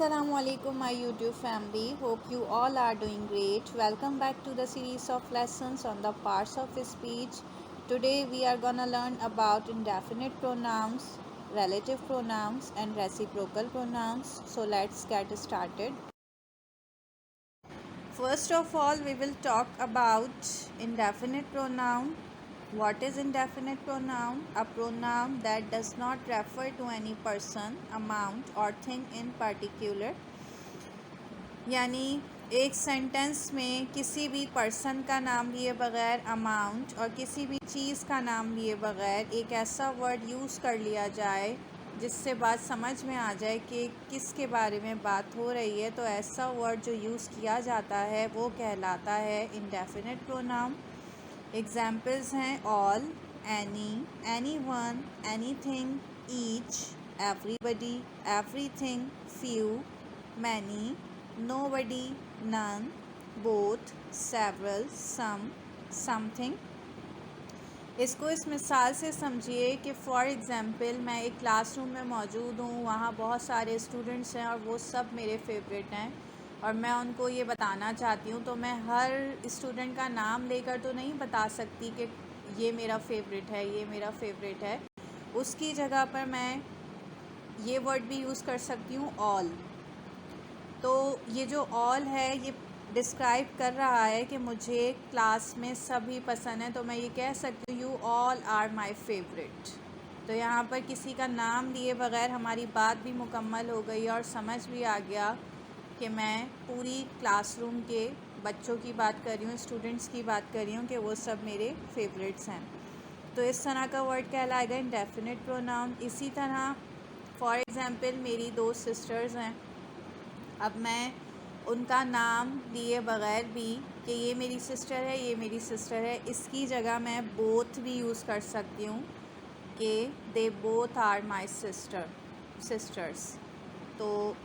Assalamualaikum my YouTube family. Hope you all are doing great. Welcome back to the series of lessons on the parts of speech. Today we are gonna learn about indefinite pronouns, relative pronouns and reciprocal pronouns. So let's get started. First of all, we will talk about indefinite pronoun. What is indefinite pronoun? A pronoun that does not refer to any person, amount or thing in particular. यानी एक sentence में किसी भी person का नाम लिए बगैर, amount और किसी भी चीज़ का नाम लिए बगैर एक ऐसा वर्ड यूज़ कर लिया जाए जिससे बात समझ में आ जाए कि किसके बारे में बात हो रही है, तो ऐसा वर्ड जो यूज़ किया जाता है वो कहलाता है इंडेफिनिट प्रोनाउन। एग्जाम्पल्स हैं all, any, anyone, anything, each, everybody, everything, few, many, nobody, none, both, several, some, something। इसको इस मिसाल से समझिए कि फॉर एग्ज़ाम्पल मैं एक क्लासरूम में मौजूद हूँ, वहाँ बहुत सारे स्टूडेंट्स हैं और वो सब मेरे फेवरेट हैं और मैं उनको ये बताना चाहती हूँ, तो मैं हर स्टूडेंट का नाम लेकर तो नहीं बता सकती कि ये मेरा फेवरेट है, ये मेरा फेवरेट है। उसकी जगह पर मैं ये वर्ड भी यूज़ कर सकती हूँ ऑल। तो ये जो ऑल है ये डिस्क्राइब कर रहा है कि मुझे क्लास में सभी पसंद है, तो मैं ये कह सकती हूँ you all are my favourite. तो यहाँ पर किसी का नाम लिए बगैर हमारी बात भी मुकम्मल हो गई और समझ भी आ गया कि मैं पूरी क्लासरूम के बच्चों की बात कर रही हूँ, स्टूडेंट्स की बात कर रही हूँ कि वो सब मेरे फेवरेट्स हैं। तो इस तरह का वर्ड कहलाएगा इंडेफिनिट प्रोनाउन। इसी तरह फॉर एग्ज़ाम्पल मेरी दो सिस्टर्स हैं, अब मैं उनका नाम लिए बग़ैर भी कि ये मेरी सिस्टर है, ये मेरी सिस्टर है, इसकी जगह मैं बोथ भी यूज़ कर सकती हूँ कि they both are my sisters. तो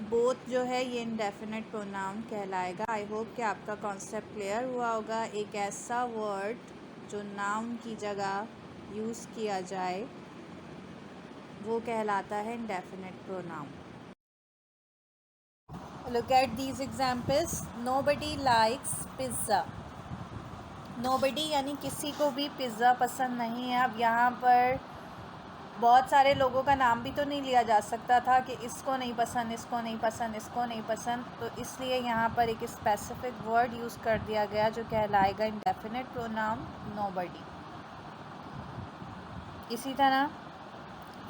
बोथ जो है ये इंडेफिनिट प्रोनाउन कहलाएगा। आई होप कि आपका कॉन्सेप्ट क्लियर हुआ होगा। एक ऐसा वर्ड जो नाउन की जगह यूज़ किया जाए वो कहलाता है indefinite pronoun. Look at these examples. Nobody likes pizza. Nobody यानी किसी को भी पिज़्ज़ा पसंद नहीं है। अब यहाँ पर बहुत सारे लोगों का नाम भी तो नहीं लिया जा सकता था कि इसको नहीं पसंद, इसको नहीं पसंद, इसको नहीं पसंद, तो इसलिए यहाँ पर एक स्पेसिफिक वर्ड यूज़ कर दिया गया जो कहलाएगा इंडेफिनिट प्रोनाउन nobody। इसी तरह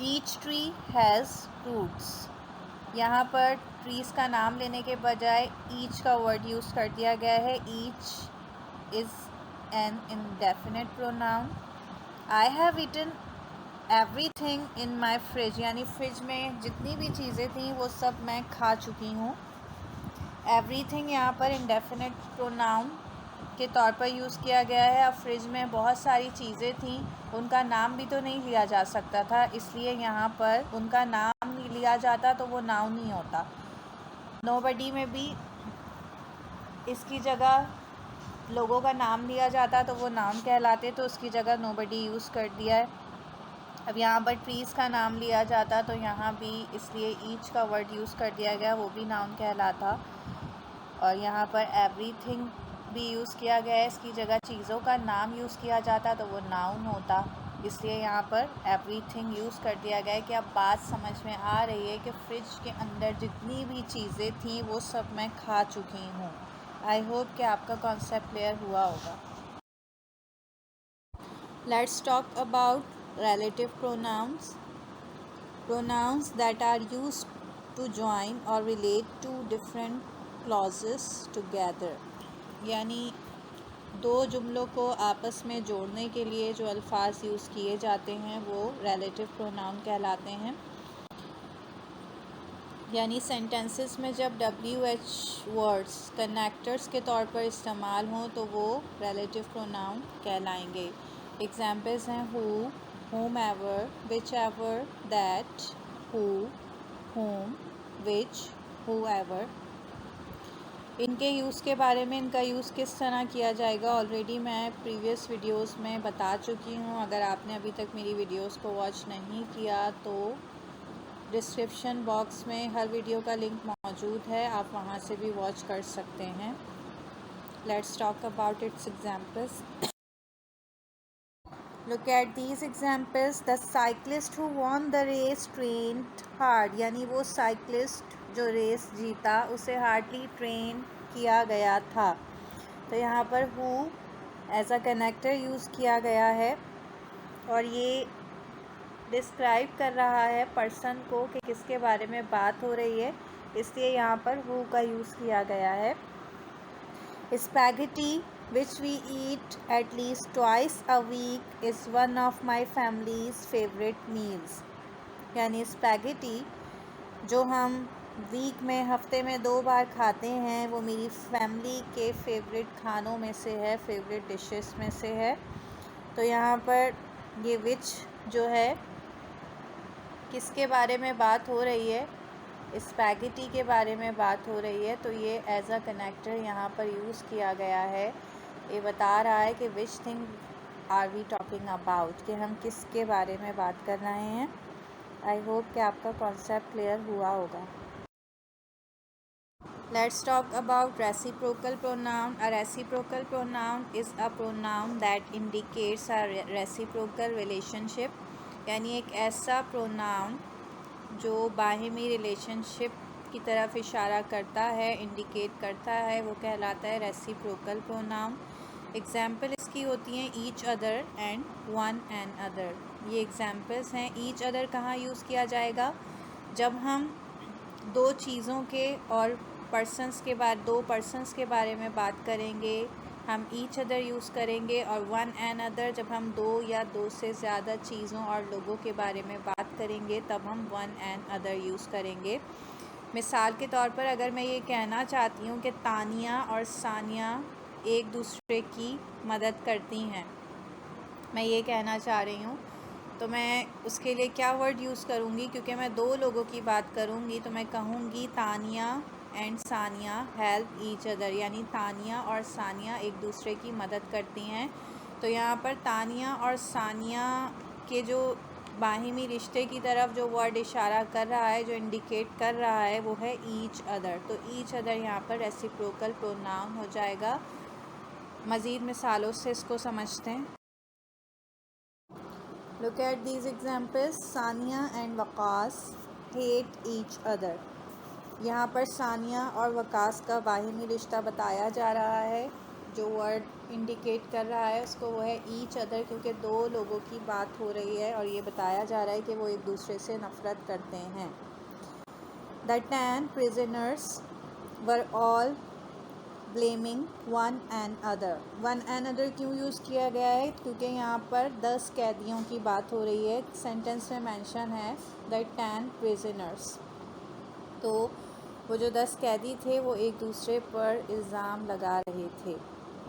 ईच ट्री हैज़ फ्रूट्स। यहाँ पर ट्रीज़ का नाम लेने के बजाय ईच का वर्ड यूज़ कर दिया गया है। Each is an indefinite pronoun. I have eaten everything in my fridge, यानी फ्रिज में जितनी भी चीज़ें थी वो सब मैं खा चुकी हूँ। एवरीथिंग यहाँ पर इंडेफिनिट प्रोनाउन के तौर पर यूज़ किया गया है। अब फ्रिज में बहुत सारी चीज़ें थीं, उनका नाम भी तो नहीं लिया जा सकता था, इसलिए यहाँ पर उनका नाम लिया जाता तो वो नाउन नहीं होता। नोबडी में भी इसकी जगह लोगों का नाम लिया जाता तो वो नाउन कहलाते, तो उसकी जगह नोबडी यूज़ कर दिया है। अब यहाँ पर ट्रीज़ का नाम लिया जाता तो यहाँ भी इसलिए ईच का वर्ड यूज़ कर दिया गया, वो भी नाउन कहलाता। और यहाँ पर एवरीथिंग भी यूज़ किया गया है, इसकी जगह चीज़ों का नाम यूज़ किया जाता तो वो नाउन होता, इसलिए यहाँ पर एवरीथिंग यूज़ कर दिया गया है कि अब बात समझ में आ रही है कि फ्रिज के अंदर जितनी भी चीज़ें थीं वो सब मैं खा चुकी हूँ। आई होप कि आपका कॉन्सेप्ट क्लियर हुआ होगा। Let's talk about relative pronouns. Pronouns that are used to join और relate to different clauses together, यानी दो जुमलों को आपस में जोड़ने के लिए जो अल्फाज यूज़ किए जाते हैं वो रिलेटिव प्रोनाउन कहलाते हैं। यानी सेंटेंसेस में जब WH वर्ड्स कनेक्टर्स के तौर पर इस्तेमाल हों तो वो रिलेटिव प्रोनाउन कहलाएंगे। एग्जाम्पल्स हैं who, whomever, whichever, that, who, whom, which, whoever। इनके यूज़ के बारे में, इनका यूज़ किस तरह किया जाएगा, ऑलरेडी मैं प्रीवियस वीडियोस में बता चुकी हूँ। अगर आपने अभी तक मेरी वीडियोस को वॉच नहीं किया तो डिस्क्रिप्शन बॉक्स में हर वीडियो का लिंक मौजूद है, आप वहाँ से भी वॉच कर सकते हैं। Let's talk about its examples. Look at these examples. The cyclist who won the race trained hard, यानी वो साइक्लिस्ट जो रेस जीता उसे हार्डली ट्रेन किया गया था। तो यहाँ पर who as a connector use किया गया है और ये डिस्क्राइब कर रहा है पर्सन को कि किसके बारे में बात हो रही है, इसलिए यहाँ पर हु का यूज़ किया गया है। Spaghetti which we eat at least twice a week is one of my family's favorite meals, यानी स्पैगेटी जो हम वीक में हफ्ते में 2 बार खाते हैं वो मेरी फैमिली के फेवरेट खानों में से है, फेवरेट डिशेस में से है। तो यहाँ पर ये विच जो है किसके बारे में बात हो रही है, स्पैगेटी के बारे में बात हो रही है, तो ये एज अ कनेक्टर यहाँ पर यूज़ किया गया है। ये बता रहा है कि which thing are we talking about, कि हम किसके बारे में बात कर रहे हैं। आई होप कि आपका कॉन्सेप्ट क्लियर हुआ होगा। Let's talk about reciprocal pronoun. A reciprocal pronoun is a pronoun that indicates a reciprocal relationship, यानी एक ऐसा प्रोनाउन जो बाहिमी रिलेशनशिप की तरफ इशारा करता है, इंडिकेट करता है, वो कहलाता है रेसिप्रोकल प्रोनाउन। एग्जाम्पल इसकी होती हैं each other and one and other. ये एग्जाम्पल्स हैं। ईच अदर कहाँ यूज़ किया जाएगा? जब हम दो चीज़ों के और दो पर्सन्स के बारे में बात करेंगे, हम ईच अदर यूज़ करेंगे। और वन एंड अदर जब हम दो या दो से ज़्यादा चीज़ों और लोगों के बारे में बात करेंगे तब हम वन एंड अदर यूज़ करेंगे। मिसाल के तौर पर अगर मैं ये कहना चाहती हूँ कि तानिया और सानिया एक दूसरे की मदद करती हैं, मैं ये कहना चाह रही हूँ, तो मैं उसके लिए क्या वर्ड यूज़ करूँगी? क्योंकि मैं दो लोगों की बात करूँगी तो मैं कहूँगी Tania and Sania help each other, यानी तानिया और सानिया एक दूसरे की मदद करती हैं। तो यहाँ पर तानिया और सानिया के जो बाहिमी रिश्ते की तरफ जो वर्ड इशारा कर रहा है, जो इंडिकेट कर रहा है, वो है ईच अदर। तो ईच अदर यहाँ पर रेसिप्रोकल प्रोनाउन हो जाएगा। मज़ीद मिसालों से इसको समझते हैं। Look at these examples. Sania and Waqas hate each other. यहाँ पर सानिया और वकास का बाहिमी रिश्ता बताया जा रहा है। जो वर्ड इंडिकेट कर रहा है उसको वो है ईच अदर, क्योंकि दो लोगों की बात हो रही है और ये बताया जा रहा है कि वो एक दूसरे से नफ़रत करते हैं। The 10 prisoners were all blaming one and other. One and other क्यों यूज़ किया गया है? क्योंकि यहाँ पर 10 कैदियों की बात हो रही है। सेंटेंस में मेंशन है द 10 प्रिजनर्स। तो वो जो 10 कैदी थे वो एक दूसरे पर इल्ज़ाम लगा रहे थे,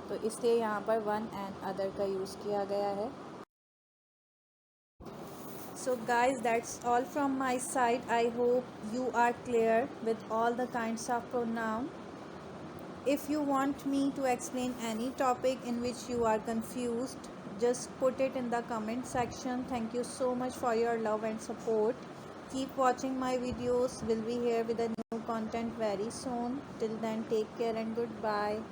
तो इसलिए यहाँ पर वन एंड अदर का यूज़ किया गया है। So guys, that's all from my side. I hope you are clear with all the kinds of pronoun. If you want me to explain any topic in which you are confused, just put it in the comment section. Thank you so much for your love and support. Keep watching my videos. We'll be here with a new content very soon. Till then, take care and goodbye.